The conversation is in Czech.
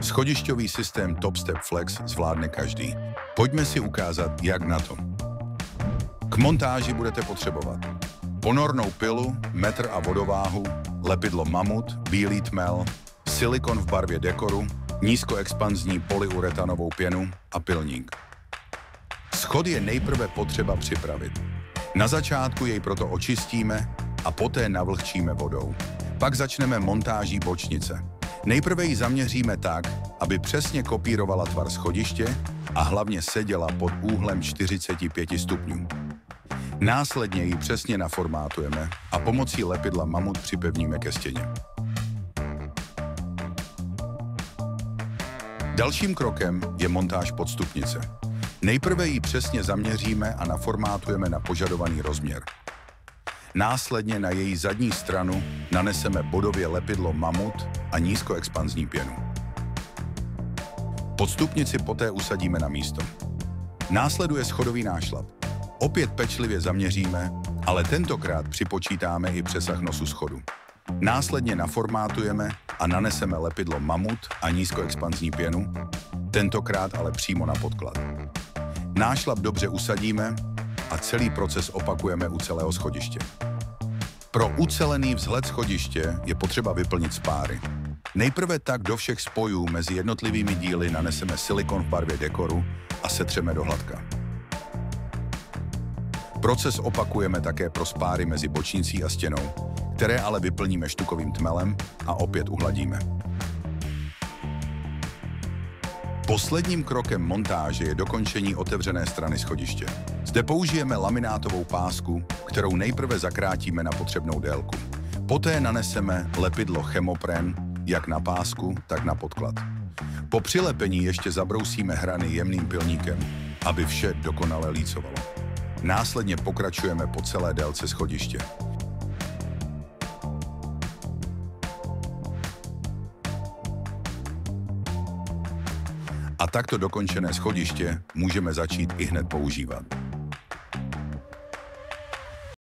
Schodišťový systém Top Step Flex zvládne každý. Pojďme si ukázat, jak na to. K montáži budete potřebovat ponornou pilu, metr a vodováhu, lepidlo Mamut, bílý tmel, silikon v barvě dekoru, nízkoexpanzní polyuretanovou pěnu a pilník. Schod je nejprve potřeba připravit. Na začátku jej proto očistíme a poté navlhčíme vodou. Pak začneme montáží bočnice. Nejprve ji zaměříme tak, aby přesně kopírovala tvar schodiště a hlavně seděla pod úhlem 45 stupňů. Následně ji přesně naformátujeme a pomocí lepidla Mamut připevníme ke stěně. Dalším krokem je montáž podstupnice. Nejprve ji přesně zaměříme a naformátujeme na požadovaný rozměr. Následně na její zadní stranu naneseme bodově lepidlo Mamut a nízkoexpanzní pěnu. Podstupnici poté usadíme na místo. Následuje schodový nášlap. Opět pečlivě zaměříme, ale tentokrát připočítáme i přesah nosu schodu. Následně naformátujeme a naneseme lepidlo Mamut a nízkoexpanzní pěnu, tentokrát ale přímo na podklad. Nášlap dobře usadíme a celý proces opakujeme u celého schodiště. Pro ucelený vzhled schodiště je potřeba vyplnit spáry. Nejprve tak do všech spojů mezi jednotlivými díly naneseme silikon v barvě dekoru a setřeme do hladka. Proces opakujeme také pro spáry mezi bočnicí a stěnou, které ale vyplníme štukovým tmelem a opět uhladíme. Posledním krokem montáže je dokončení otevřené strany schodiště. Zde použijeme laminátovou pásku, kterou nejprve zakrátíme na potřebnou délku. Poté naneseme lepidlo Chemopren jak na pásku, tak na podklad. Po přilepení ještě zabrousíme hrany jemným pilníkem, aby vše dokonale lícovalo. Následně pokračujeme po celé délce schodiště. A takto dokončené schodiště můžeme začít ihned používat.